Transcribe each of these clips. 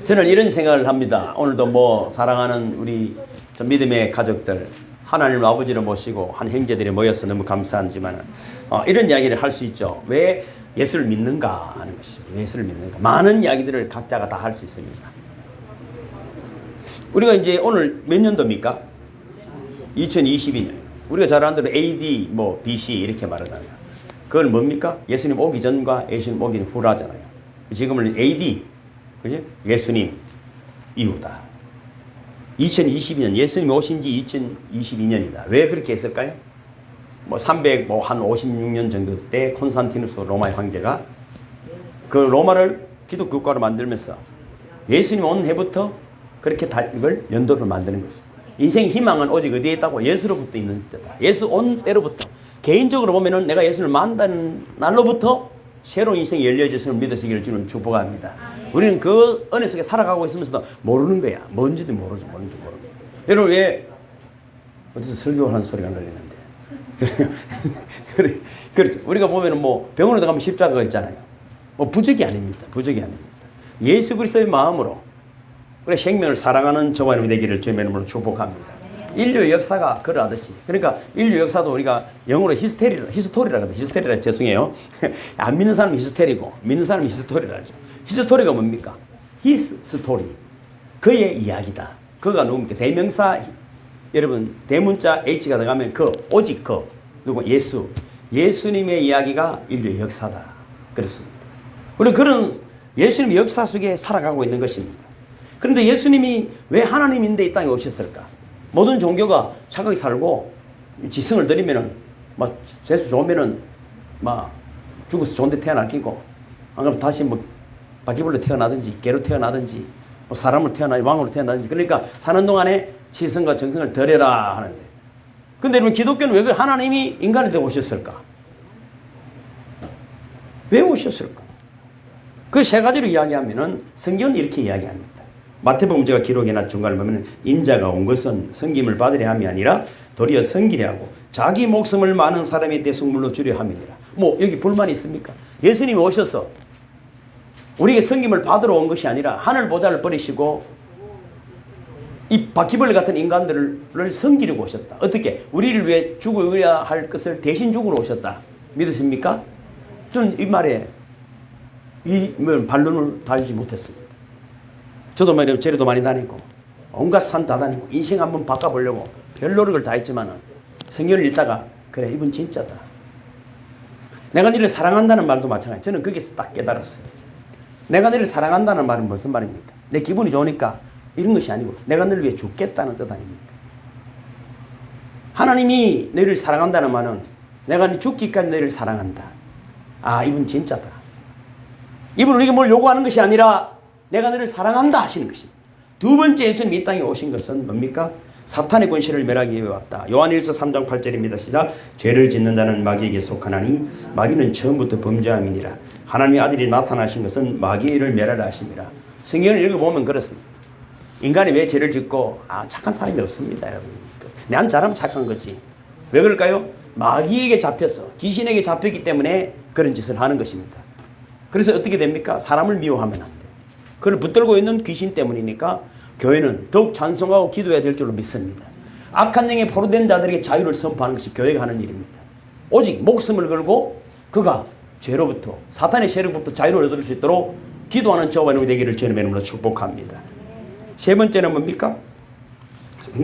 저는 이런 생각을 합니다. 오늘도 뭐 사랑하는 우리 좀 믿음의 가족들, 하나님 아버지를 모시고 한 형제들이 모여서 너무 감사하지만 이런 이야기를 할 수 있죠. 왜 예수를 믿는가 하는 것이죠. 왜 예수를 믿는가. 많은 이야기들을 각자가 다 할 수 있습니다. 우리가 이제 오늘 몇 년도입니까? 2022년. 우리가 잘 아는 대로 AD, 뭐 BC 이렇게 말하잖아요. 그건 뭡니까? 예수님 오기 전과 예수님 오기 후라잖아요. 지금은 AD, 그지? 예수님 이후다. 2022년, 예수님이 오신 지 2022년이다. 왜 그렇게 했을까요? 뭐 356년 정도 때 콘스탄티누스 로마의 황제가 그 로마를 기독교 국가로 만들면서 예수님 온 해부터 그렇게 이걸 연도를 만드는 것이죠. 인생의 희망은 오직 어디에 있다고? 예수로부터 있는 때다. 예수 온 때로부터. 개인적으로 보면은 내가 예수를 만난 날로부터 새로운 인생이 열려졌음을 믿으시기를 주는 축복합니다. 우리는 그 은혜 속에 살아가고 있으면서도 모르는 거야. 뭔지도 모르죠. 뭔지 모르고. 여러분 왜 어디서 설교하는 소리가 들리는데? 그렇죠. 우리가 보면은 뭐 병원에 가면 십자가가 있잖아요. 뭐 부적이 아닙니다. 부적이 아닙니다. 예수 그리스도의 마음으로 그래 생명을 사랑하는 저와 여러분이 되기를 주의 이름으로 축복합니다. 인류의 역사가 그러하듯이. 그러니까 인류 역사도 우리가 영어로 히스토리라고 하죠. 히스토리라 죄송해요. 안 믿는 사람은 히스테리고 믿는 사람은 히스토리라죠. 히스토리가 뭡니까? His story. 그의 이야기다. 그가 누굽니까? 대명사 여러분 대문자 H가 들어가면 그 오직 그 누구 예수. 예수님의 이야기가 인류의 역사다. 그렇습니다. 우리 그런 예수님의 역사 속에 살아가고 있는 것입니다. 그런데 예수님이 왜 하나님인데 이 땅에 오셨을까? 모든 종교가 착하게 살고 지성을 들이면은 막 재수 좋으면은 막 죽어서 좋은데 태어날 끼고 안 그러면 다시 뭐 바퀴벌레 태어나든지 개로 태어나든지 뭐 사람으로 태어나든지 왕으로 태어나든지 그러니까 사는 동안에 지성과 정성을 들여라 하는데 근데 여러분 기독교는 왜 하나님이 인간이 되어 오셨을까? 왜 오셨을까? 그 세 가지로 이야기하면은 성경은 이렇게 이야기합니다. 마태복음 제가 기록해놨 중간을 보면 인자가 온 것은 섬김을 받으려 함이 아니라 도리어 섬기려 하고 자기 목숨을 많은 사람의 대속물로 주려 함이니라. 뭐 여기 불만이 있습니까? 예수님이 오셔서 우리에게 섬김을 받으러 온 것이 아니라 하늘 보좌를 버리시고 이 바퀴벌레 같은 인간들을 섬기려고 오셨다. 어떻게? 우리를 위해 죽어야 할 것을 대신 죽으러 오셨다. 믿으십니까? 저는 이 말에 반론을 달지 못했습니다. 저도 말이에요. 제리도 많이 다니고 온갖 산 다 다니고 인생 한번 바꿔보려고 별 노력을 다 했지만은 성경을 읽다가 그래 이분 진짜다. 내가 너를 사랑한다는 말도 마찬가지. 저는 거기서 딱 깨달았어요. 내가 너를 사랑한다는 말은 무슨 말입니까? 내 기분이 좋으니까 이런 것이 아니고 내가 너를 위해 죽겠다는 뜻 아닙니까? 하나님이 너를 사랑한다는 말은 내가 네 죽기까지 너를 사랑한다. 아 이분 진짜다. 이분 우리에게 뭘 요구하는 것이 아니라 내가 너를 사랑한다 하시는 것입니다. 두 번째 예수님이 이 땅에 오신 것은 뭡니까? 사탄의 권세를 멸하기 위해 왔다. 요한일서 3장 8절입니다. 시작. 죄를 짓는 자는 마귀에게 속하나니 마귀는 처음부터 범죄함이니라. 하나님의 아들이 나타나신 것은 마귀의 일을 멸하라 하심이라. 성경을 읽어보면 그렇습니다. 인간이 왜 죄를 짓고 착한 사람이 없습니다. 여러분. 난 잘하면 착한 거지. 왜 그럴까요? 마귀에게 잡혔어. 귀신에게 잡혔기 때문에 그런 짓을 하는 것입니다. 그래서 어떻게 됩니까? 사람을 미워하면 안 돼. 그걸 붙들고 있는 귀신 때문이니까 교회는 더욱 찬송하고 기도해야 될 줄로 믿습니다. 악한 영에 포로된 자들에게 자유를 선포하는 것이 교회가 하는 일입니다. 오직 목숨을 걸고 그가 죄로부터 사탄의 세력부터 자유를 얻을 수 있도록 기도하는 저와 여러분이 되기를 주님의 이름으로 축복합니다. 세 번째는 뭡니까?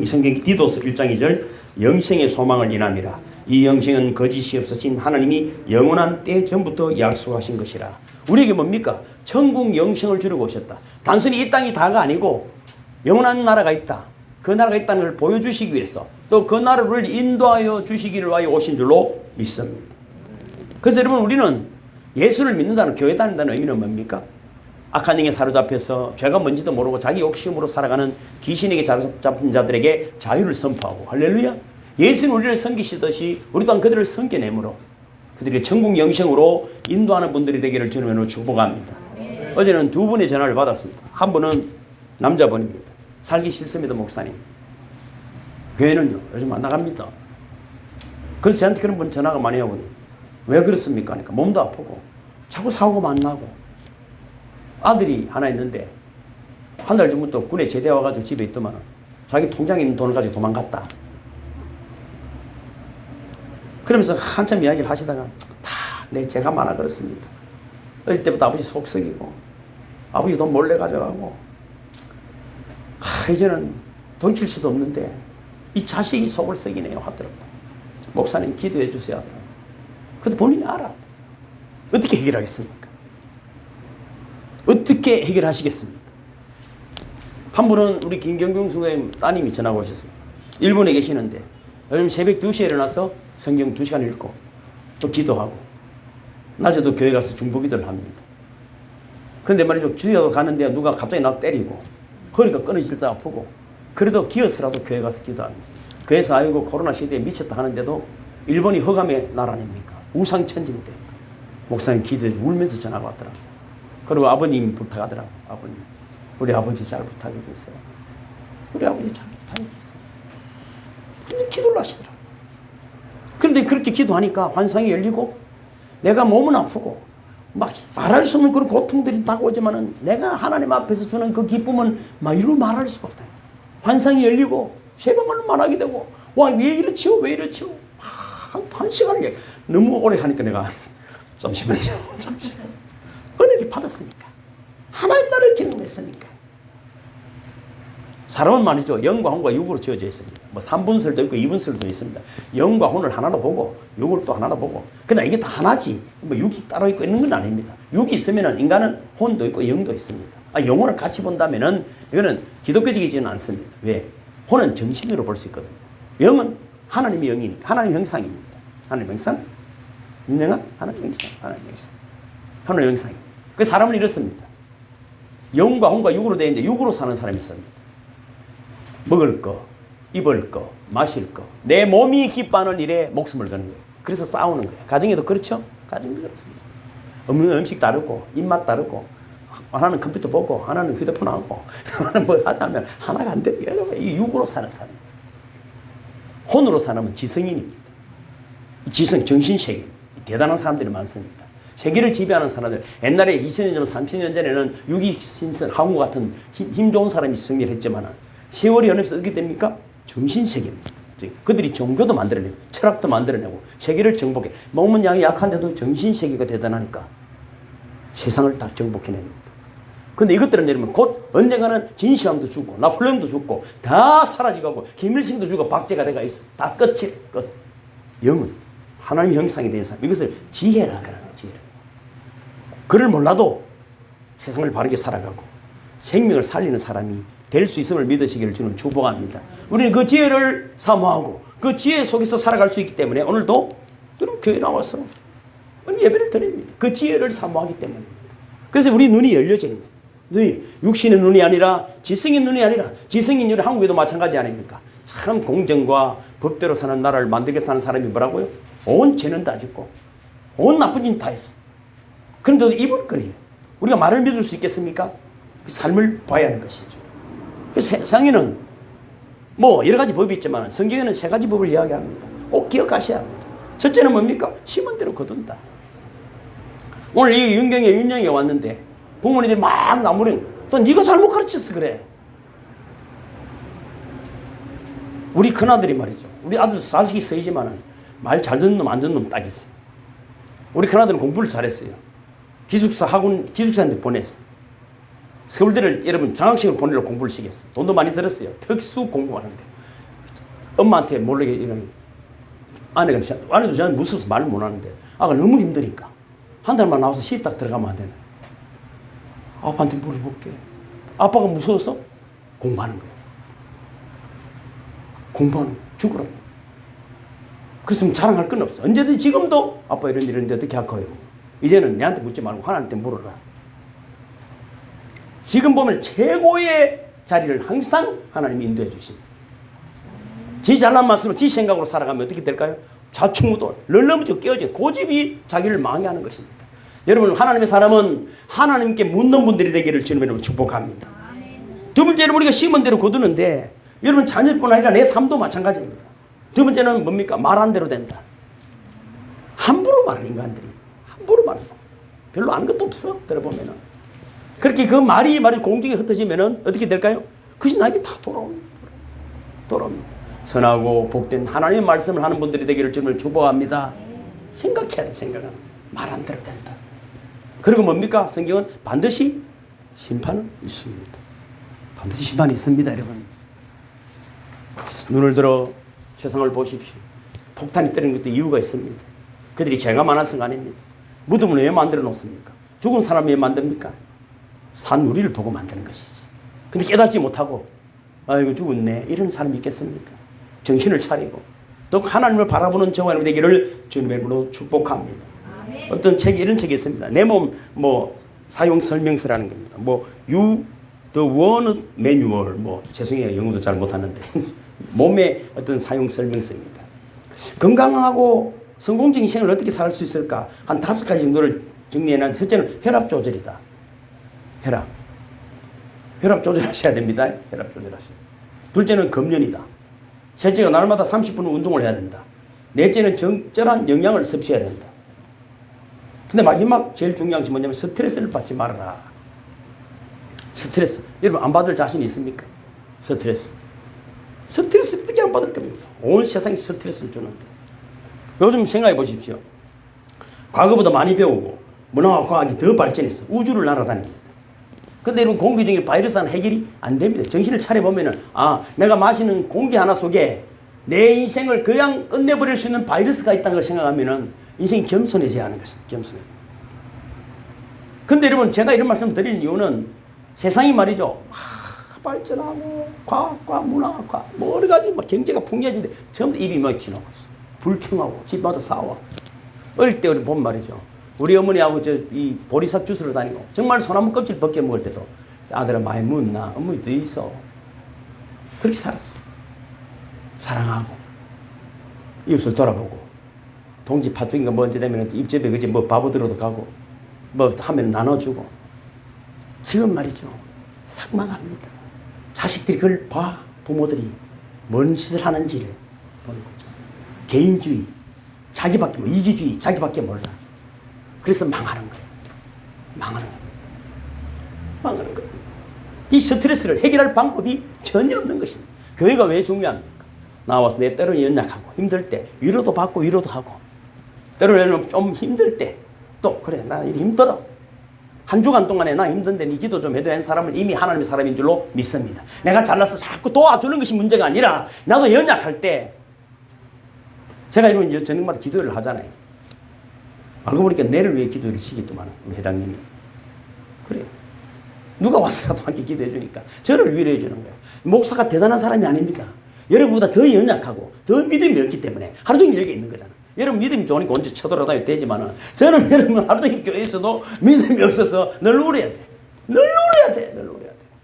성경 디도서 1장 2절 영생의 소망을 인함이라. 이 영생은 거짓이 없으신 하나님이 영원한 때 전부터 약속하신 것이라. 우리에게 뭡니까? 천국 영생을 주려고 오셨다. 단순히 이 땅이 다가 아니고 영원한 나라가 있다. 그 나라가 있다는 걸 보여주시기 위해서 또 그 나라를 인도하여 주시기를 위하여 오신 줄로 믿습니다. 그래서 여러분 우리는 예수를 믿는다는 교회 다닌다는 의미는 뭡니까? 악한 영에 사로잡혀서 죄가 뭔지도 모르고 자기 욕심으로 살아가는 귀신에게 사로잡힌 자들에게 자유를 선포하고 할렐루야. 예수는 우리를 섬기시듯이 우리 또한 그들을 섬겨내므로 그들이 천국 영생으로 인도하는 분들이 되기를 주님으로 축복합니다. 어제는 두 분의 전화를 받았습니다. 한 분은 남자분입니다. 살기 싫습니다, 목사님. 교회는요, 요즘 안 나갑니다. 그래서 저한테 그런 분 전화가 많이 오거든요. 왜 그렇습니까? 그러니까 몸도 아프고 자꾸 사고가 만나고 아들이 하나 있는데 한 달 전부터 군에 제대 와가지고 집에 있더만 자기 통장에 있는 돈을 가지고 도망갔다. 그러면서 한참 이야기를 하시다가 다 제가 많아 그렇습니다. 어릴 때부터 아버지 속 썩이고 아버지 돈 몰래 가져가고 이제는 돌킬 수도 없는데 이 자식이 속을 썩이네요 하더라고. 목사님 기도해 주세요 하더라고. 근데 본인이 알아. 어떻게 해결하겠습니까? 어떻게 해결하시겠습니까? 한 분은 우리 김경중 선생님 따님이 전화가 오셨어요. 일본에 계시는데 요즘 새벽 2시에 일어나서 성경 2시간 읽고 또 기도하고 낮에도 교회 가서 중보기도를 합니다. 근데 말이죠. 기도하러 가는데 누가 갑자기 나 때리고 허리가 끊어질 때 아프고 그래도 기어서라도 교회 가서 기도합니다. 그래서 아이고 코로나 시대에 미쳤다 하는데도 일본이 허감의 나라 아닙니까? 우상천지인데 목사님 기도해 울면서 전화가 왔더라고요. 그리고 아버님 부탁하더라고요. 아버님 우리 아버지 잘 부탁해 주세요. 우리 아버지 잘 부탁해 주세요. 근데 기도를 하시더라고요. 그런데 그렇게 기도하니까 환상이 열리고 내가 몸은 아프고 막 말할 수 없는 그런 고통들이 다가오지만은 내가 하나님 앞에서 주는 그 기쁨은 막 이루 말할 수가 없다. 환상이 열리고 새벽만 말하게 되고 와 왜 이렇지요 왜 이렇지요 한 시간을 얘기. 너무 오래 하니까 내가 잠시만요 잠시만 은혜를 받았으니까 하나님 나를 경험했으니까 사람은 말이죠 영과 혼과 육으로 지어져 있습니다. 뭐 3분설도 있고 2분설도 있습니다. 영과 혼을 하나로 보고 육을 또 하나로 보고 그러나 이게 다 하나지 뭐 육이 따로 있고 있는 건 아닙니다. 육이 있으면 인간은 혼도 있고 영도 있습니다. 영혼을 같이 본다면은 이거는 기독교적이지는 않습니다. 왜? 혼은 정신으로 볼 수 있거든요. 영은 하나님의 영이니까 하나님 형상입니다. 하나님 형상? 유명한 하나님 형상, 하나님 형상. 하나님 형상입니다. 그 사람은 이렇습니다. 영과 혼과 육으로 되어 있는데 육으로 사는 사람이 있습니다. 먹을 거, 입을 거, 마실 거. 내 몸이 기뻐하는 일에 목숨을 거는 거예요. 그래서 싸우는 거예요. 가정에도 그렇죠? 가정에도 그렇습니다. 먹는 음식 다르고 입맛 다르고 하나는 컴퓨터 보고 하나는 휴대폰 하고 하나는 뭐 하자면 하나가 안 되는 게 여러분 이 육으로 사는 사람. 혼으로 사람은 지성인입니다. 지성, 정신세계. 대단한 사람들이 많습니다. 세계를 지배하는 사람들. 옛날에 2000년 전, 30년 전에는 유기신선, 항우 같은 힘 좋은 사람이 승리를 했지만 세월이 연합해서 어떻게 됩니까? 정신세계입니다. 그들이 종교도 만들어내고 철학도 만들어내고 세계를 정복해. 몸은 양이 약한데도 정신세계가 대단하니까 세상을 다 정복해냅니다. 근데 이것들은 내리면 곧 언젠가는 진시황도 죽고 나폴레옹도 죽고 다 사라지고 김일성도 죽고 박제가 돼가 있어. 다 끝이 끝. 영은 하나님 형상이 된 사람. 이것을 지혜라 그러는 거예요. 지혜라. 그를 몰라도 세상을 바르게 살아가고 생명을 살리는 사람이 될 수 있음을 믿으시기를 주는 축복합니다. 우리는 그 지혜를 사모하고 그 지혜 속에서 살아갈 수 있기 때문에 오늘도 여러분 교회 나와서 예배를 드립니다. 그 지혜를 사모하기 때문입니다. 그래서 우리 눈이 열려지는 거예요. 눈이 육신의 눈이 아니라 지성의 눈이 아니라 지성의 눈이 한국에도 마찬가지 아닙니까? 참 공정과 법대로 사는 나라를 만들게 사는 사람이 뭐라고요? 온 죄는 다 짓고 온 나쁜 짓 다 했어. 그런데도 이분 그래요. 우리가 말을 믿을 수 있겠습니까? 그 삶을 봐야 하는 것이죠. 그 세상에는 뭐 여러 가지 법이 있지만 성경에는 3가지 법을 이야기합니다. 꼭 기억하셔야 합니다. 첫째는 뭡니까? 심은 대로 거둔다. 오늘 이 윤경에 윤영에 왔는데 부모님들이 막 나무는 또 네가 잘못 가르쳤어 그래. 우리 큰아들이 말이죠. 우리 아들 사식이 서이지만 말 잘 듣는 놈 안 듣는 놈 딱 있어. 우리 큰아들은 공부를 잘했어요. 기숙사 학원 기숙사한테 보냈어. 서울대를 여러분 장학식을 보내려고 공부를 시켰어. 돈도 많이 들었어요. 특수 공부하는데 엄마한테 모르게 이런 아내도 저는 무서워서 말을 못하는데 아가 너무 힘드니까 한 달만 나와서 시집 딱 들어가면 안 되나. 아빠한테 물어볼게. 아빠가 무서워서 공부하는 거예요. 공부하는 죽으라고. 그랬으면 자랑할 건 없어. 언제든 지금도 아빠 이런 일인데 어떻게 할 거예요. 이제는 내한테 묻지 말고 하나님한테 물어라. 지금 보면 최고의 자리를 항상 하나님이 인도해 주십니다. 지 잘난 맛으로 지 생각으로 살아가면 어떻게 될까요? 좌충우돌, 널널무지고 깨어진 고집이 자기를 망해하는 것입니다. 여러분 하나님의 사람은 하나님께 묻는 분들이 되기를 주님으로 축복합니다. 두 번째는 우리가 심은 대로 거두는데 여러분 자녀뿐 아니라 내 삶도 마찬가지입니다. 두 번째는 뭡니까? 말한 대로 된다. 함부로 말하는 인간들이 함부로 말하는 거. 별로 아는 것도 없어. 들어보면은 그렇게 그 말이 공중에 흩어지면은 어떻게 될까요? 그것이 나에게 다 돌아옵니다. 선하고 복된 하나님의 말씀을 하는 분들이 되기를 주님을 축복합니다. 생각해야 돼. 생각은 말 안 들어도 된다. 그리고 뭡니까? 성경은 반드시 심판은 있습니다. 반드시 심판이 있습니다, 여러분. 눈을 들어 세상을 보십시오. 폭탄이 때리는 것도 이유가 있습니다. 그들이 죄가 많아서가 아닙니다. 무덤을 왜 만들어 놓습니까? 죽은 사람이 왜 만듭니까? 산우리를 보고 만드는 것이지. 근데 깨닫지 못하고 아이고 죽었네 이런 사람이 있겠습니까? 정신을 차리고 또 하나님을 바라보는 저와 여러분 되기를 주님의 이름으로 축복합니다. 아멘. 어떤 책이 이런 책이 있습니다. 내 몸 사용 설명서라는 겁니다. You the One Manual 죄송해요 영어도 잘 못하는데 몸의 어떤 사용 설명서입니다. 건강하고 성공적인 생활을 어떻게 살 수 있을까 한 5가지 정도를 정리해놨는데 첫째는 혈압 조절이다. 혈압 조절하셔야 됩니다. 혈압 조절하셔야. 둘째는 금연이다. 셋째가 날마다 30분 운동을 해야 된다. 넷째는 적절한 영양을 섭취해야 된다. 근데 마지막 제일 중요한 것이 뭐냐면 스트레스를 받지 말아라. 스트레스. 여러분 안 받을 자신 있습니까? 스트레스 어떻게 안 받을 겁니까? 온 세상이 스트레스를 주는데. 요즘 생각해 보십시오. 과거보다 많이 배우고 문화와 과학이 더 발전했어. 우주를 날아다닙니다. 근데 이런 공기 중에 바이러스는 해결이 안 됩니다. 정신을 차려보면은, 내가 마시는 공기 하나 속에 내 인생을 그냥 끝내버릴 수 있는 바이러스가 있다는 걸 생각하면은 인생이 겸손해져야 하는 것입니다. 겸손해. 근데 여러분, 제가 이런 말씀을 드리는 이유는 세상이 말이죠. 발전하고, 과학과 문화과, 여러 가지 경제가 풍요해지는데 전부 입이 막 튀나고 있어. 불평하고, 집마다 싸워. 어릴 때 우리 본 말이죠. 우리 어머니하고 이 보리쌀 주스로 다니고 정말 소나무 껍질 벗겨 먹을 때도 아들아 많이 묻나 어머니 더 있어. 그렇게 살았어. 사랑하고 이웃을 돌아보고 동지 팥죽인가 뭔지 되면 입집에 그지 바보 들어도 가고 하면 나눠주고. 지금 말이죠 삭망합니다. 자식들이 그걸 봐. 부모들이 뭔 짓을 하는지를 보는 거죠. 개인주의 자기밖에 이기주의 자기밖에 몰라. 그래서 망하는 거예요. 망하는 겁니다. 이 스트레스를 해결할 방법이 전혀 없는 것입니다. 교회가 왜 중요합니까? 나와서 내 때로는 연약하고 힘들 때 위로도 받고 위로도 하고 때로는 좀 힘들 때 또 그래 나 일 힘들어. 한 주간 동안에 나 힘든데 네 기도 좀 해도 하는 사람은 이미 하나님의 사람인 줄로 믿습니다. 내가 잘나서 자꾸 도와주는 것이 문제가 아니라 나도 연약할 때 제가 이런 저녁마다 기도를 하잖아요. 알고 보니까 내를 위해 기도를 시키더만 우리 회장님이. 그래요. 누가 와서라도 함께 기도해 주니까 저를 위로해 주는 거예요. 목사가 대단한 사람이 아닙니다. 여러분보다 더 연약하고 더 믿음이 없기 때문에 하루 종일 여기 있는 거잖아. 여러분 믿음이 좋으니까 언제 쳐돌아다녀도 되지만은 저는 여러분 하루 종일 교회에 있어도 믿음이 없어서 늘 울어야 돼. 늘 울어야 돼.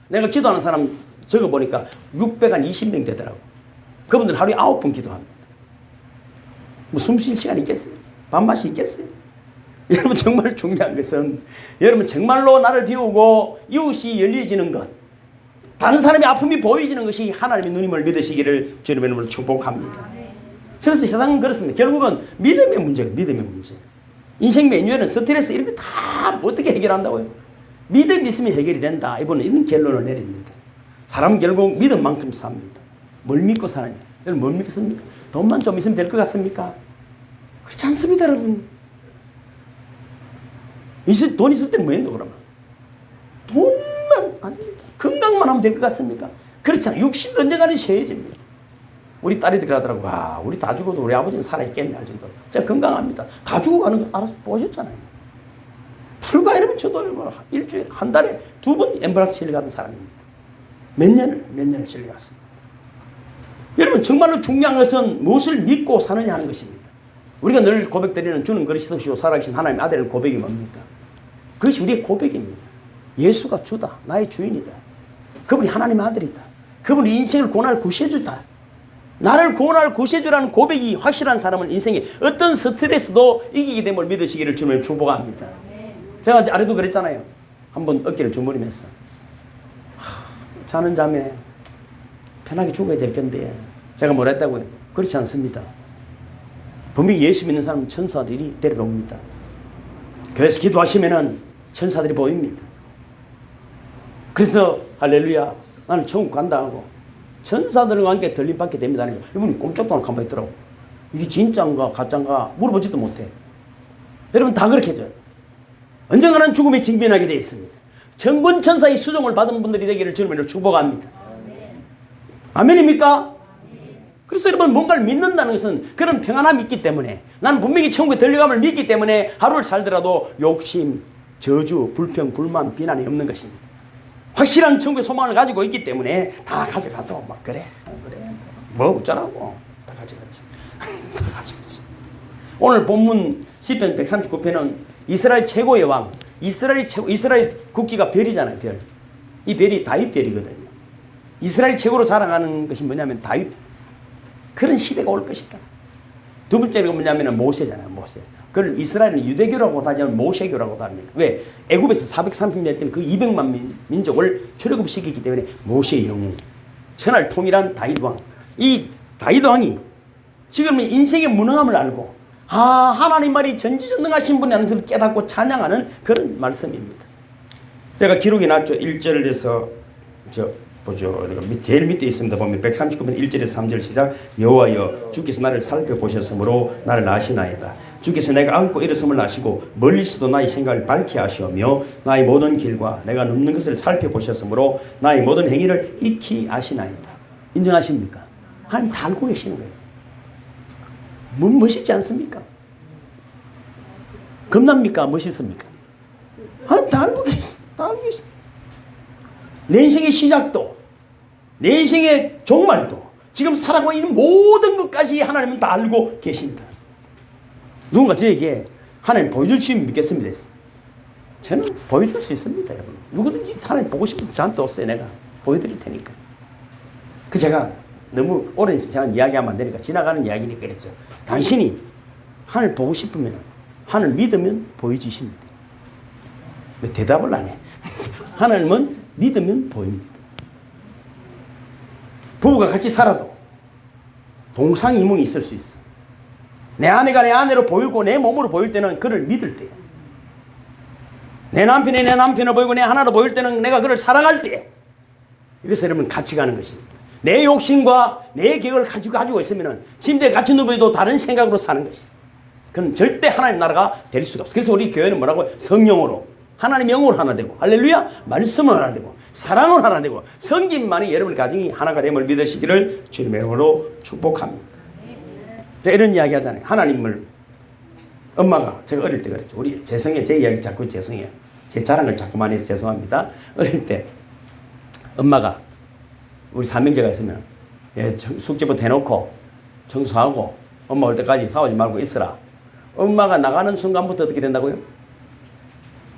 내가 기도하는 사람 적어보니까 620명 되더라고. 그분들 하루에 9번 기도합니다. 숨 쉴 시간 있겠어요? 밥맛이 있겠어요? 여러분 정말 중요한 것은 여러분 정말로 나를 비우고 이웃이 열려지는 것, 다른 사람의 아픔이 보여지는 것이 하나님의 누님을 믿으시기를 주님의 이름으로 축복합니다. 그래서 세상은 그렇습니다. 결국은 믿음의 문제예요. 믿음의 문제. 인생 매뉴얼은 스트레스 이런 거 다 어떻게 해결한다고요? 믿음 있으면 해결이 된다. 이분은 이런 결론을 내립니다. 사람은 결국 믿음만큼 삽니다. 뭘 믿고 사느냐? 여러분 뭘 믿습니까? 돈만 좀 있으면 될 것 같습니까? 그렇지 않습니다, 여러분. 돈 있을 때는 뭐 했노, 그러면? 돈만, 아닙니다. 건강만 하면 될 것 같습니까? 그렇지 않아요. 육신도 언젠가는 쇠해집니다. 우리 딸이 그러더라고. 와, 우리 다 죽어도 우리 아버지는 살아있겠네, 할 정도로. 제가 건강합니다. 다 죽어가는 거 알아서 보셨잖아요. 불과 이러면 저도 일주일에, 한 달에 2번 앰뷸런스 실려가던 사람입니다. 몇 년을 실려갔습니다. 여러분, 정말로 중요한 것은 무엇을 믿고 사느냐 하는 것입니다. 우리가 늘 고백드리는 주는 그리스도시요 살아계신 하나님의 아들의 고백이 뭡니까? 그것이 우리의 고백입니다. 예수가 주다. 나의 주인이다. 그분이 하나님의 아들이다. 그분이 인생을 고난을 구세주다. 나를 구원할 구세주라는 고백이 확실한 사람은 인생에 어떤 스트레스도 이기게 됨을 믿으시기를 주님을 축복합니다. 제가 아래도 그랬잖아요. 한번 어깨를 주무리면서 자는 잠에 편하게 죽어야 될 건데 제가 뭐라 했다고요? 그렇지 않습니다. 분명히 예수 믿는 사람은 천사들이 데려옵니다. 교회에서 기도하시면은 천사들이 보입니다. 그래서 할렐루야 나는 천국 간다 하고 천사들과 함께 들림받게 됩니다. 이분이 꼼짝도 않고 가만히 있더라고. 이게 진짜인가 가짜인가 물어보지도 못해. 여러분 다 그렇게 해줘요. 언젠가는 죽음에 직면하게 되어 있습니다. 천군천사의 수종을 받은 분들이 되기를 주님으로 축복합니다. 아멘입니까? 그래서 여러분 뭔가를 믿는다는 것은 그런 평안함이 있기 때문에 나는 분명히 천국에 들려감을 믿기 때문에 하루를 살더라도 욕심, 저주, 불평, 불만, 비난이 없는 것입니다. 확실한 천국의 소망을 가지고 있기 때문에 다 가져가도 막 그래 뭐 어쩌라고 다 가져가지. 다 가져가지. 오늘 본문 시편 139편은 이스라엘 최고의 왕, 이스라엘 국기가 별이잖아요. 별. 이 별이 다윗 별이거든요. 이스라엘 최고로 자랑하는 것이 뭐냐면 다윗. 그런 시대가 올 것이다. 두 번째는 뭐냐면 모세잖아요. 모세. 그걸 이스라엘은 유대교라고도 하지 않으면 모세교라고도 합니다. 왜? 애굽에서 430년 했던 그 200만 민족을 출애굽시키기 때문에 모세의 영웅. 천하를 통일한 다윗 왕. 이 다윗 왕이 지금 인생의 무능함을 알고 하나님 말이 전지전능하신 분이라는 것을 깨닫고 찬양하는 그런 말씀입니다. 제가 기록이 났죠. 1절에서 보죠. 제일 밑에 있습니다. 보면 139편 1절에서 3절 시작. 여호와여 주께서 나를 살펴보셨으므로 나를 아시나이다. 주께서 내가 안고 일어섬을 아시고 멀리서도 나의 생각을 밝히 아시오며 나의 모든 길과 내가 눕는 것을 살펴보셨으므로 나의 모든 행위를 익히 아시나이다. 인정하십니까? 하나님 다 알고 계시는 거예요. 멋있지 않습니까? 겁납니까? 멋있습니까? 하나님 다 알고 계시다. 다 알고 계시다. 내 인생의 시작도 내 인생의 종말도 지금 살아가고 있는 모든 것까지 하나님은 다 알고 계신다. 누군가 저에게 하나님 보여줄 수 있으면 믿겠습니다 했어요. 저는 보여줄 수 있습니다. 여러분. 누구든지 하나님 보고 싶어서 저한테 오세요. 내가 보여드릴 테니까. 제가 너무 오랜 시간 이야기하면 안 되니까 지나가는 이야기니까 그랬죠. 당신이 하나님 보고 싶으면 하나님 믿으면 보여주십니다. 왜 대답을 안 해? 하나님은 믿으면 보입니다. 부부가 같이 살아도 동상이몽이 있을 수 있어. 내 아내가 내 아내로 보이고 내 몸으로 보일 때는 그를 믿을 때야. 내 남편이 내 남편으로 보이고 내 하나로 보일 때는 내가 그를 사랑할 때야. 이것을 여러분 같이 가는 것입니다. 내 욕심과 내 계획을 가지고 있으면 침대에 같이 누워도 다른 생각으로 사는 것이야. 그건 절대 하나님 나라가 될 수가 없어. 그래서 우리 교회는 뭐라고? 성령으로 하나님 영으로 하나 되고 할렐루야 말씀을 하나 되고 사랑을 하나 되고 성김만이 여러분 가정이 하나가 됨을 믿으시기를 주님의 이름으로 축복합니다. 제가 이런 이야기 하잖아요. 하나님을 엄마가 제가 어릴 때 그랬죠. 우리 죄송해요. 제 이야기 자꾸 죄송해요. 제 자랑을 자꾸만 해서 죄송합니다. 어릴 때 엄마가 우리 삼형제가 있으면 숙제부터 해놓고 청소하고 엄마 올 때까지 싸우지 말고 있으라. 엄마가 나가는 순간부터 어떻게 된다고요?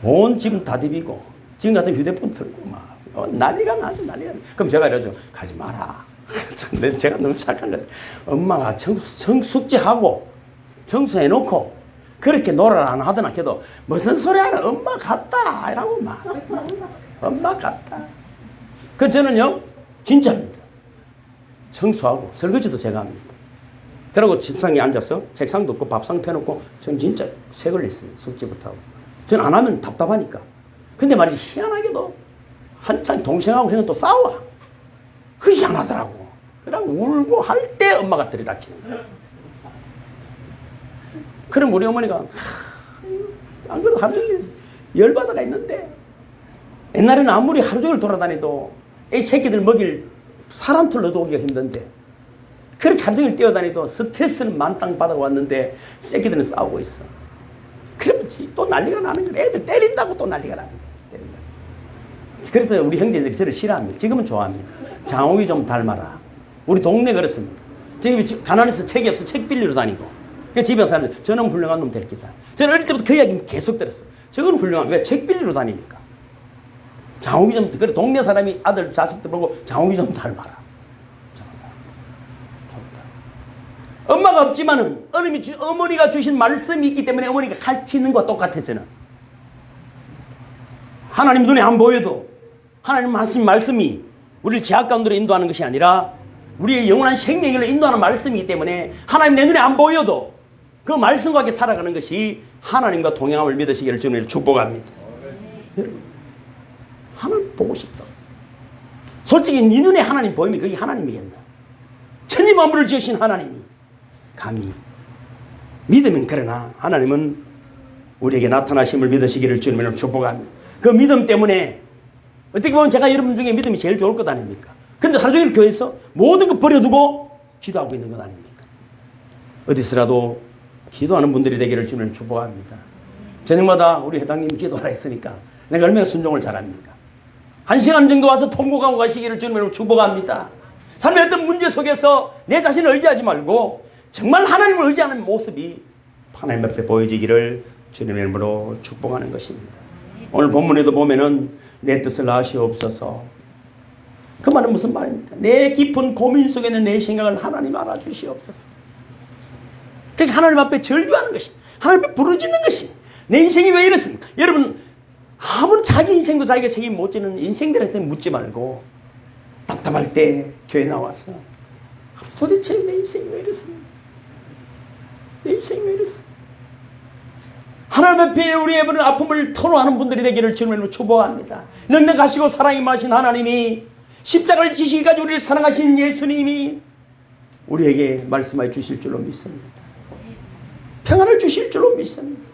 온 집은 다 디비고 지금 같은 휴대폰 틀고 막 난리가 나죠. 난리가. 그럼 제가 이러죠. 가지 마라. 제가 너무 착한 것 같아요. 엄마가 숙제하고 청소해놓고 그렇게 놀아라 안 하더나 해도 무슨 소리 하나 엄마 같다 이라고 막 엄마 같다. 그래서 저는요 진짜입니다. 청소하고 설거지도 제가 합니다. 그러고 책상에 앉아서 책상도 없고 밥상 펴놓고 저는 진짜 책을 읽습니다. 숙제부터 하고. 저는 안 하면 답답하니까. 근데 말이지 희한하게도 한창 동생하고 형은 또 싸워. 그게 희한하더라고. 그러고 울고 할 때 엄마가 들이닥치는 거야. 그럼 우리 어머니가 안 그래도 하루 종일 열받아가 있는데 옛날에는 아무리 하루 종일 돌아다니도 이 새끼들 먹일 살 한 톨 얻어오기가 힘든데 그렇게 하루 종일 뛰어다니도 스트레스는 만땅 받아왔는데 새끼들은 싸우고 있어. 그러면 또 난리가 나는 거야. 애들 때린다고 또 난리가 나는 거야. 때린다고. 그래서 우리 형제들이 저를 싫어합니다. 지금은 좋아합니다. 장옥이 좀 닮아라. 우리 동네 그렇습니다. 저기 가난해서 책이 없어 책 빌리러 다니고. 그 집에 사람들 저는 훌륭한 놈 될 기다. 저는 어릴 때부터 그 이야기 계속 들었어. 저건 훌륭한 왜 책 빌리러 다니니까. 장옥이 좀 그래 동네 사람이 아들 자식들 보고 장옥이 좀 닮아라. 엄마가 없지만은 어머니가 주신 말씀이 있기 때문에 어머니가 가르치는 것과 똑같아 저는. 하나님 눈에 안 보여도 하나님 말씀이 우리를 제약 가운데로 인도하는 것이 아니라 우리의 영원한 생명을 인도하는 말씀이기 때문에 하나님 내 눈에 안 보여도 그 말씀과 함께 살아가는 것이 하나님과 동행함을 믿으시기를 주님을 축복합니다. 여러분 하나님 보고 싶다. 솔직히 네 눈에 하나님 보이면 그게 하나님이겠나? 천지 만물을 지으신 하나님이 감히 믿으면, 그러나 하나님은 우리에게 나타나심을 믿으시기를 주님을 축복합니다. 그 믿음 때문에 어떻게 보면 제가 여러분 중에 믿음이 제일 좋을 것 아닙니까? 근데 하루 종일 교회에서 모든 거 버려두고 기도하고 있는 것 아닙니까? 어디서라도 기도하는 분들이 되기를 주님을 축복합니다. 저녁마다 우리 회장님 기도하라 했으니까 내가 얼마나 순종을 잘합니까? 1시간 정도 와서 통곡하고 가시기를 주님을 축복합니다. 삶의 어떤 문제 속에서 내 자신을 의지하지 말고 정말 하나님을 의지하는 모습이 하나님 앞에 보여지기를 주님의 이름으로 축복하는 것입니다. 오늘 본문에도 보면은 내 뜻을 아시옵소서. 그 말은 무슨 말입니까? 내 깊은 고민 속에는 내 생각을 하나님 알아주시옵소서. 그러니까 하나님 앞에 절규하는 것입니다. 하나님 앞에 부르짖는 것입니다. 내 인생이 왜 이렇습니까? 여러분, 아무리 자기 인생도 자기가 책임 못 지는 인생들한테 묻지 말고 답답할 때 교회 나와서 도대체 내 인생이 왜 이렇습니까? 내 인생이 왜 이렇습니까? 하나님 앞에 우리의 아픔을 토로하는 분들이 되기를 주님으로 축복합니다. 넉넉하시고 사랑이 많으신 하나님이 십자가를 지시기까지 우리를 사랑하신 예수님이 우리에게 말씀해 주실 줄로 믿습니다. 평안을 주실 줄로 믿습니다.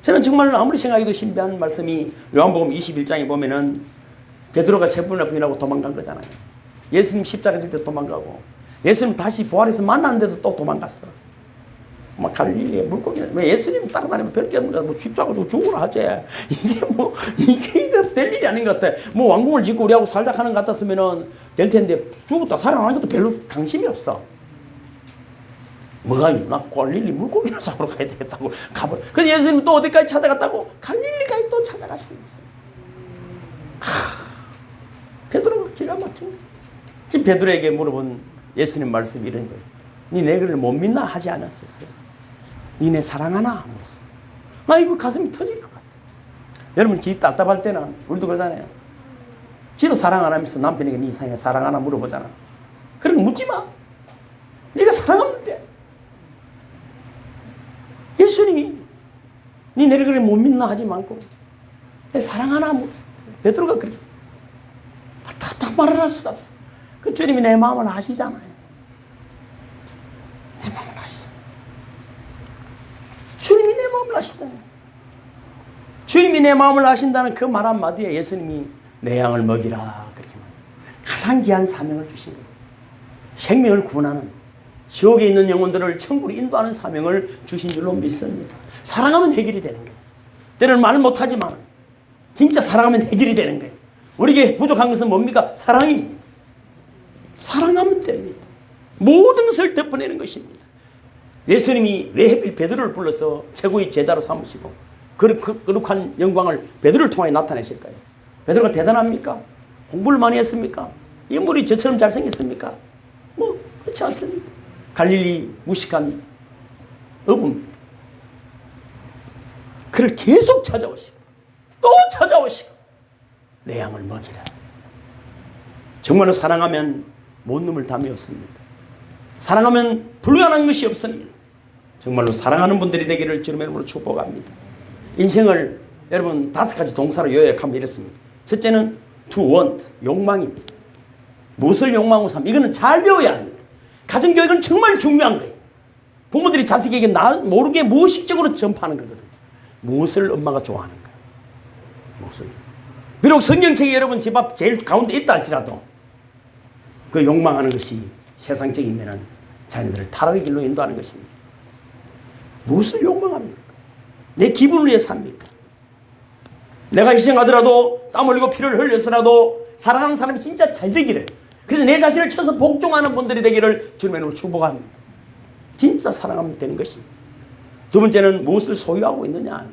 저는 정말 아무리 생각해도 신비한 말씀이 요한복음 21장에 보면은 베드로가 세 번이나 부인하고 도망간 거잖아요. 예수님 십자가 질 때 도망가고 예수님 다시 부활해서 만났는데도 또 도망갔어. 막 갈릴리에 물고기, 왜 예수님 따라다니면 별게 없는 거야. 뭐 십자가 지고 죽으라 하지. 이게 될 일이 아닌 것 같아. 뭐 왕궁을 짓고 우리하고 살자 하는 것 같았으면은 될 텐데 죽었다 살아나는 것도 별로 관심이 없어. 뭐가 나 갈릴리 물고기나 잡으러 가야 되겠다고 가버. 근데 예수님 또 어디까지 찾아갔다고? 갈릴리까지 또 찾아가시는 거야. 베드로가 기가 막힌 거야. 지금 베드로에게 물어본 예수님 말씀이 이런 거예요. 니 내를 못 믿나 하지 않았었어요? 니네 사랑하나? 물었어. 아이고 가슴이 터질 것 같아. 여러분 기 답답할 때는 우리도 그러잖아요. 지도 사랑 안 하면서 남편에게 니 이상해 사랑하나 물어보잖아. 그런 거 묻지 마. 네가 사랑하면 돼. 예수님이 니 내를 그래 못 믿나 하지 말고 사랑하나 물었어. 베드로가 그렇게 다 말을 할 수가 없어. 그 주님이 내 마음을 아시잖아요. 내 마음을 아시잖아요. 주님이 내 마음을 아시잖아요. 주님이 내 마음을 아신다는 그 말 한마디에 예수님이 내 양을 먹이라 그렇게 말해요. 가장 귀한 사명을 주신 거예요. 생명을 구원하는, 지옥에 있는 영혼들을 천국으로 인도하는 사명을 주신 줄로 믿습니다. 사랑하면 해결이 되는 거예요. 때로는 말 못하지만 진짜 사랑하면 해결이 되는 거예요. 우리에게 부족한 것은 뭡니까? 사랑입니다. 사랑하면 됩니다. 모든 것을 덮어내는 것입니다. 예수님이 왜 하필 베드로를 불러서 최고의 제자로 삼으시고 거룩한 영광을 베드로를 통해 나타내실까요? 베드로가 대단합니까? 공부를 많이 했습니까? 인물이 저처럼 잘생겼습니까? 뭐 그렇지 않습니다. 갈릴리 무식한 어부입니다. 그를 계속 찾아오시고 또 찾아오시고 내 양을 먹이라. 정말로 사랑하면 못 넘을 담이 없습니다. 사랑하면 불가능한 것이 없습니다. 정말로 사랑하는 분들이 되기를 주님의 이름으로 축복합니다. 인생을 여러분 5가지 동사로 요약하면 이렇습니다. 첫째는 to want, 욕망입니다. 무엇을 욕망으로 삼? 이거는 잘 배워야 합니다. 가정교육은 정말 중요한 거예요. 부모들이 자식에게 모르게 무의식적으로 전파하는 거거든요. 무엇을 엄마가 좋아하는가? 무엇을? 비록 성경책이 여러분 집 앞 제일 가운데 있다 할지라도 그 욕망하는 것이 세상적이면 자녀들을 타락의 길로 인도하는 것입니다. 무엇을 욕망합니까? 내 기분을 위해 삽니까? 내가 희생하더라도 땀 흘리고 피를 흘려서라도 사랑하는 사람이 진짜 잘 되기를, 그래서 내 자신을 쳐서 복종하는 분들이 되기를 주님의 이름으로 축복합니다. 진짜 사랑하면 되는 것입니다. 두 번째는 무엇을 소유하고 있느냐.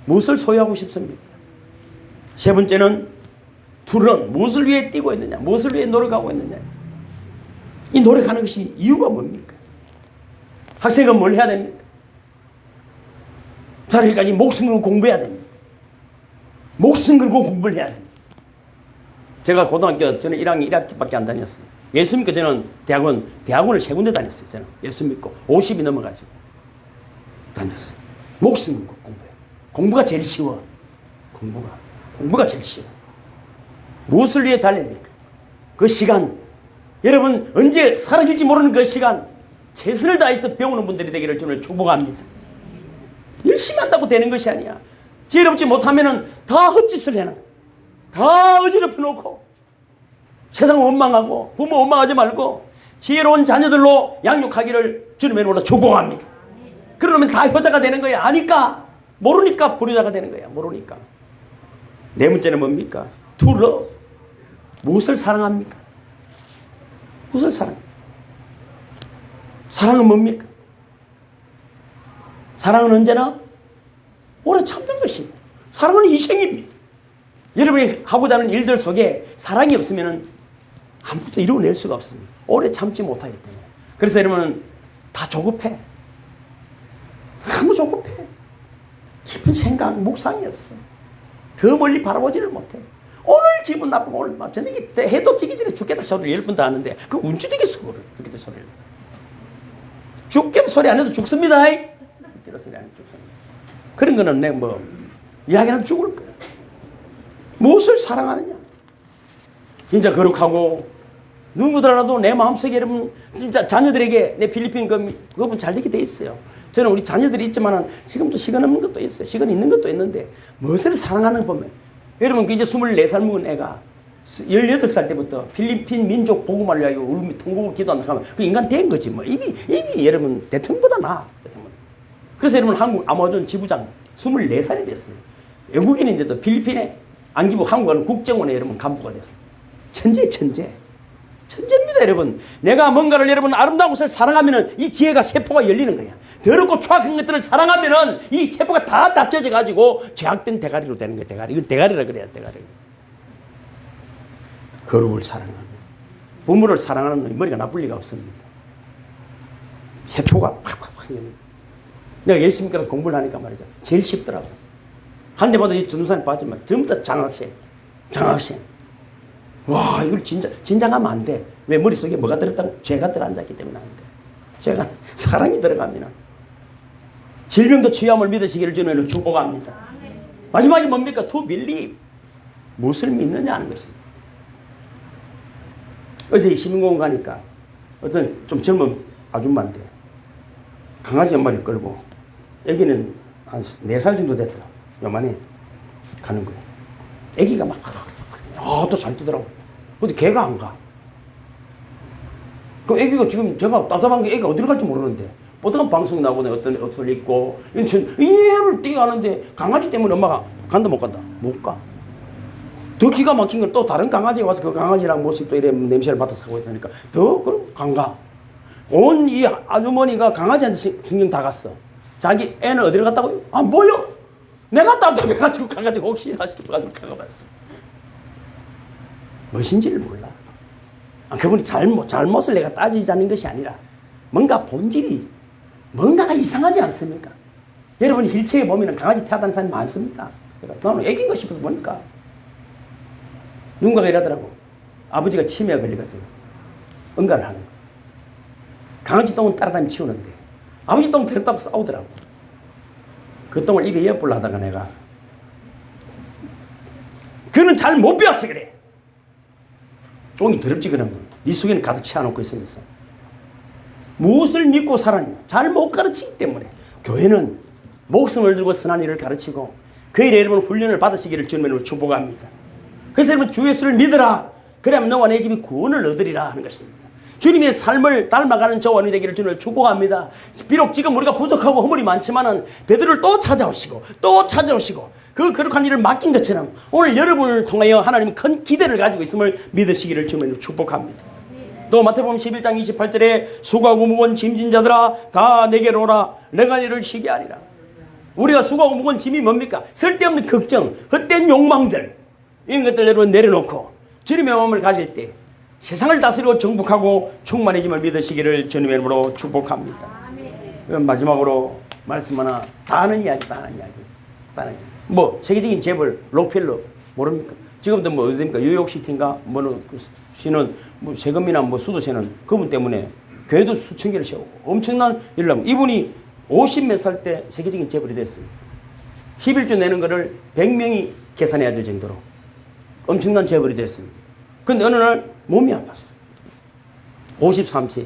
무엇을 소유하고 싶습니까? 세 번째는 투런, 무엇을 위해 뛰고 있느냐, 무엇을 위해 노력하고 있느냐. 이 노력하는 것이 이유가 뭡니까? 학생은 뭘 해야 됩니까? 자리까지 목숨 걸고 공부해야 됩니다. 목숨 걸고 공부를 해야 됩니다. 제가 고등학교 저는 1학년 1학기밖에 안 다녔어요. 예수 믿고 저는 대학원을 3군데 다녔어요. 저는 예수 믿고 50이 넘어가지고 다녔어요. 목숨 걸고 공부해요. 공부가 제일 쉬워. 공부가 제일 쉬워. 무엇을 위해 달립니까? 그 시간, 여러분 언제 사라질지 모르는 그 시간 최선을 다해서 배우는 분들이 되기를 주님을 축복합니다. 열심히 한다고 되는 것이 아니야. 지혜롭지 못하면 다 헛짓을 해는, 다 어지럽혀 놓고 세상 원망하고 부모 원망하지 말고 지혜로운 자녀들로 양육하기를 주님의 이름으로 축복합니다. 그러면 다 효자가 되는 거야. 아니까, 모르니까 불효자가 되는 거야. 모르니까. 네 번째는 뭡니까? To love. 무엇을 사랑합니까? 무엇을 사랑합니까? 사랑은 뭡니까? 사랑은 언제나 오래 참는 것입니다. 사랑은 희생입니다. 여러분이 하고자 하는 일들 속에 사랑이 없으면 아무것도 이루어낼 수가 없습니다. 오래 참지 못하기 때문에. 그래서 여러분은 다 조급해. 너무 조급해. 깊은 생각, 묵상이 없어. 더 멀리 바라보지를 못해. 오늘 기분 나쁘고 오늘 막 저녁에 해도 지기 전에 죽겠다 소리를 10번 다 하는데 그 운치되겠어. 죽겠다 소리를. 죽겠다 소리 안 해도 죽습니다. 죽겠다 소리 안 해도 죽습니다. 그런 거는 내가 뭐 이야기는 죽을 거야. 무엇을 사랑하느냐. 진짜 거룩하고 누구더라도 내 마음속에 여러분 진짜 자녀들에게 내 필리핀 그분 잘 되게 돼 있어요. 저는 우리 자녀들이 있지만 지금도 시간 없는 것도 있어요. 시간 있는 것도 있는데 무엇을 사랑하는 거 보면 여러분 이제 24살 먹은 애가 18살 때부터 필리핀 민족 복음을 위하여 울며 통곡을 기도한다 하면 그 인간 된 거지 뭐. 이미 여러분 대통령보다 나아. 그래서 여러분 한국 아마존 지부장 24살이 됐어요. 외국인인데도 필리핀에 안기부 한국은 국정원에 여러분 간부가 됐어요. 천재입니다 여러분. 내가 뭔가를 여러분 아름다운 것을 사랑하면 이 지혜가 세포가 열리는 거야. 더럽고 추악한 것들을 사랑하면 이 세포가 다 닫혀져 가지고 죄악된 대가리로 되는 거야. 대가리. 이건 대가리라 그래야 대가리. 거룩을 사랑하면 부모를 사랑하는 놈이 머리가 나쁠 리가 없습니다. 세포가 팍팍팍 열리는. 내가 열심히 그래서 공부를 하니까 말이죠. 제일 쉽더라고. 한 대 봐도 이 전도사님 빠지면 전부 다 장학생. 와, 이걸 진정하면 안 돼. 왜 머릿속에 뭐가 들었다고? 죄가 들어앉았기 때문에 안 돼. 죄가, 사랑이 들어가면 질병도 치유함을 믿으시기를 주님으로 축복합니다. 마지막이 뭡니까? To believe. 무엇을 믿느냐 하는 것입니다. 어제 시민공원 가니까 어떤 좀 젊은 아줌마인데 강아지 한 마리 끌고 애기는 한 4살 정도 됐더라. 요만해 가는 거예요. 애기가 막 또 잘 뜨더라고. 근데 걔가 안 가. 그 애기가 지금 제가 답답한 게 애기가 어디로 갈지 모르는데 어떤 방송 나오네. 어떤 옷을 입고 얘를 뛰어가는데 강아지 때문에 엄마가 간다 못 간다? 못 가. 더 기가 막힌 건 또 다른 강아지가 와서 그 강아지랑 모습 또 이래 냄새를 맡아서 하고 있으니까 더 그럼 안 가. 온 이 아주머니가 강아지한테 신경 다 갔어. 자기 애는 어디로 갔다고요? 안 보여. 내가 답답해가지고 가가지고 혹시나 싶어가지고 가봤어. 무엇인지를 몰라. 그분이 잘못을 내가 따지자는 것이 아니라 뭔가 본질이 뭔가가 이상하지 않습니까? 여러분 힐체에 보면 강아지 태워다니는 사람이 많습니다. 나는 애기인가 싶어서 보니까 누군가가 이러더라고. 아버지가 치매가 걸려가지고 응가를 하는 거. 강아지 똥은 따라다니며 치우는데 아버지 똥 더럽다고 싸우더라고. 그 똥을 입에 엿불러 하다가 내가 그는 잘 못 배웠어 그래. 똥이 더럽지 그러면 네 속에는 가득 채워놓고 있으면서 무엇을 믿고 살았냐. 잘 못 가르치기 때문에 교회는 목숨을 들고 선한 일을 가르치고 그 일에 여러분 훈련을 받으시기를 주님으로 축복합니다. 그래서 여러분 주 예수를 믿으라. 그래야만 너와 내 집이 구원을 얻으리라 하는 것입니다. 주님의 삶을 닮아가는 저와 너희 되기를 주님을 축복합니다. 비록 지금 우리가 부족하고 허물이 많지만은 베드로를 또 찾아오시고 그 거룩한 일을 맡긴 것처럼 오늘 여러분을 통하여 하나님 큰 기대를 가지고 있음을 믿으시기를 주님을 축복합니다. 또 마태복음 11장 28절에 수고하고 무거운 짐진 자들아 다 내게로 오라 내가 너를 쉬게 하리라. 우리가 수고하고 무거운 짐이 뭡니까? 쓸데없는 걱정, 헛된 욕망들 이런 것들 여러분 내려놓고 주님의 마음을 가질 때 세상을 다스리고 정복하고 충만해짐을 믿으시기를 주님의 이름으로 축복합니다. 그럼 마지막으로 말씀 하나 다 아는 이야기. 뭐 세계적인 재벌 록펠러 모릅니까? 지금도 뭐 어디입니까? 뉴욕시티인가 뭐는 그 시는 뭐 세금이나 뭐 수도세는 그분 때문에 교회도 수천 개를 세우고 엄청난 일을 하고 이분이 50몇 살 때 세계적인 재벌이 됐어요. 11조 내는 거를 100명이 계산해야 될 정도로 엄청난 재벌이 됐습니다. 근데 어느 날 몸이 아팠어. 53세.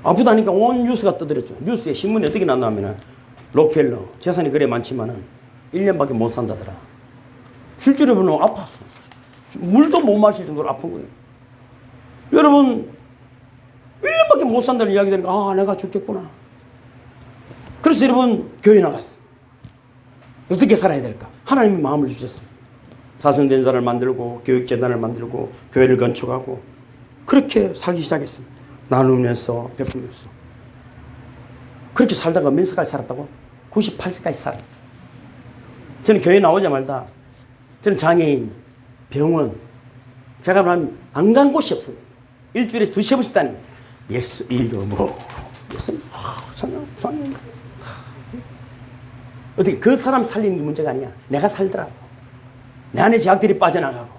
아프다니까 온 뉴스가 떠들었죠. 뉴스에 신문이 어떻게 났냐면은 록펠러 재산이 그래 많지만은 1년밖에 못 산다더라. 실제로 보면 아팠어. 물도 못 마실 정도로 아픈 거예요. 여러분 1년밖에 못 산다는 이야기 들으니까 아 내가 죽겠구나. 그래서 여러분 교회 나갔어. 어떻게 살아야 될까? 하나님이 마음을 주셨습니다. 자선전사를 만들고 교육재단을 만들고 교회를 건축하고 그렇게 살기 시작했습니다. 나누면서 베풀면서 그렇게 살다가 몇 살까지 살았다고? 98세까지 살았다. 저는 교회 나오자마자 저는 장애인, 병원 제가 안 간 곳이 없습니다. 일주일에 2-3번씩 다니는 예수 이름으로 예수님 성령 어떻게 그 사람 살리는 게 문제가 아니야. 내가 살더라고. 내 안에 죄악들이 빠져나가고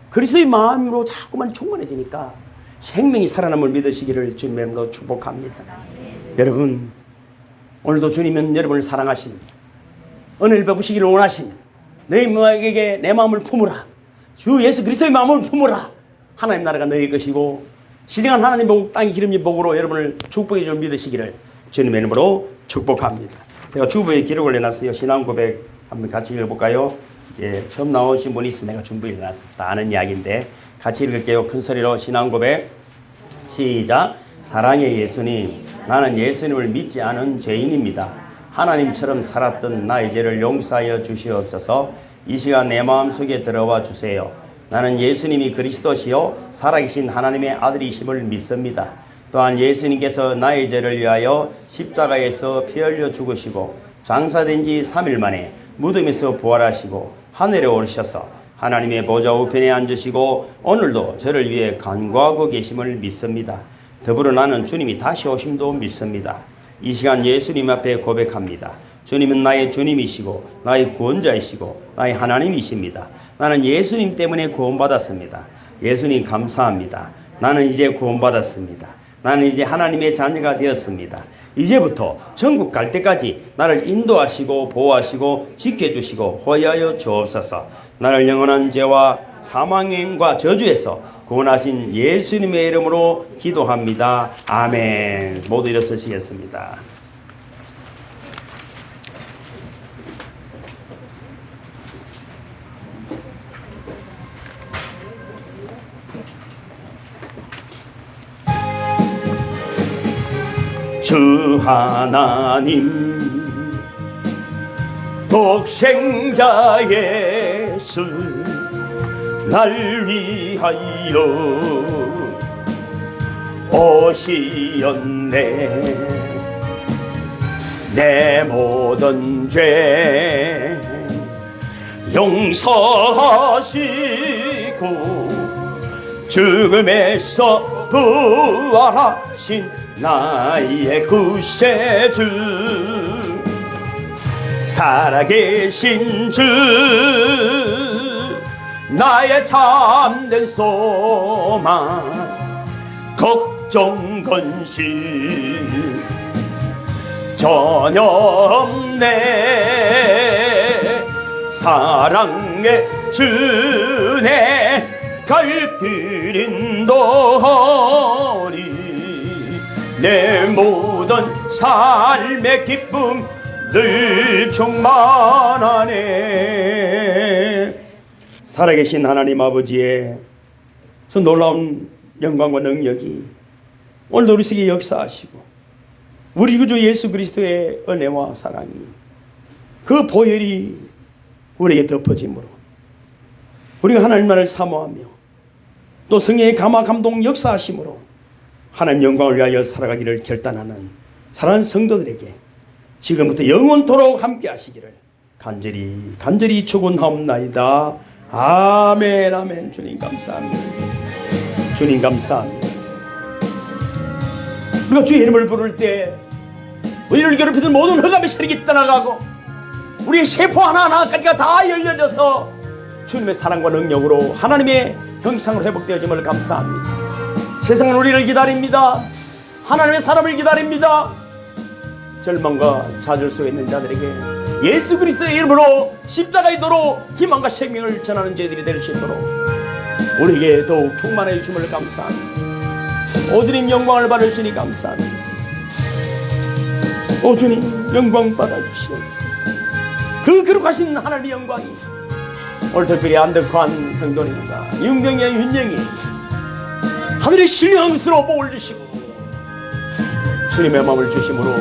그리스도의 마음으로 자꾸만 충만해지니까 생명이 살아남을 믿으시기를 주님의 이름으로 축복합니다. 여러분 오늘도 주님은 여러분을 사랑하십니다. 은혜를 베푸시기를 원하십니다. 너희에게 내 마음을 품으라. 주 예수 그리스도의 마음을 품으라. 하나님 나라가 너희 것이고 신령한 하나님 복 땅의 기름진 복으로 여러분을 축복해 줄 믿으시기를 주님의 이름으로 축복합니다. 제가 주보에 기록을 내놨어요. 신앙 고백 한번 같이 읽어볼까요? 이제 처음 나오신 분이 있어 내가 준비해 놨어요. 다 아는 이야기인데 같이 읽을게요. 큰 소리로 신앙 고백 시작. 사랑의 예수님, 나는 예수님을 믿지 않은 죄인입니다. 하나님처럼 살았던 나의 죄를 용서하여 주시옵소서. 이 시간 내 마음속에 들어와 주세요. 나는 예수님이 그리스도시요 살아계신 하나님의 아들이심을 믿습니다. 또한 예수님께서 나의 죄를 위하여 십자가에서 피 흘려 죽으시고 장사된 지 3일 만에 무덤에서 부활하시고 하늘에 오르셔서 하나님의 보좌 우편에 앉으시고 오늘도 저를 위해 간구하고 계심을 믿습니다. 더불어 나는 주님이 다시 오심도 믿습니다. 이 시간 예수님 앞에 고백합니다. 주님은 나의 주님이시고 나의 구원자이시고 나의 하나님이십니다. 나는 예수님 때문에 구원받았습니다. 예수님 감사합니다. 나는 이제 구원받았습니다. 나는 이제 하나님의 자녀가 되었습니다. 이제부터 전국 갈 때까지 나를 인도하시고 보호하시고 지켜주시고 호위하여 주옵소서. 나를 영원한 죄와 사망과 저주에서 구원하신 예수님의 이름으로 기도합니다. 아멘. 모두 일어서시겠습니다. 주 하나님 독생자 예수 날 위하여 오시었네. 내 모든 죄 용서하시고 죽음에서 부활하신 나의 구세주 살아계신 주 나의 참된 소망 걱정 근심 전혀 없네. 사랑의 주내 갈 길인 도리 내 모든 삶의 기쁨 늘 충만하네. 살아계신 하나님 아버지의 그 놀라운 영광과 능력이 오늘도 우리 속에 역사하시고 우리 구주 예수 그리스도의 은혜와 사랑이 그 보혈이 우리에게 덮어짐으로 우리가 하나님 나라를 사모하며 또 성령의 감화 감동 역사하심으로 하나님 영광을 위하여 살아가기를 결단하는 사랑하는 성도들에게 지금부터 영원토록 함께 하시기를 간절히 축원하옵나이다. 아멘 아멘. 주님 감사합니다. 주님 감사합니다. 우리가 주의 이름을 부를 때 우리를 괴롭히던 모든 흑암의 세력이 떠나가고 우리의 세포 하나하나까지가 다 열려져서 주님의 사랑과 능력으로 하나님의 형상으로 회복되어짐을 감사합니다. 세상은 우리를 기다립니다. 하나님의 사람을 기다립니다. 절망과 좌절 속에 있는 자들에게 예수 그리스도의 이름으로 십자가의 도로 희망과 생명을 전하는 저희들이 될 수 있도록 우리에게 더욱 충만해 주심을 감사합니다. 오 주님 영광을 받으시니 감사합니다. 오 주님 영광 받아주시옵소서. 그 거룩하신 하나님의 영광이 오늘 특별히 안덕환 성도님과 윤경의 윤영이 하늘의 신령스러운 복을 주시고 주님의 마음을 주심으로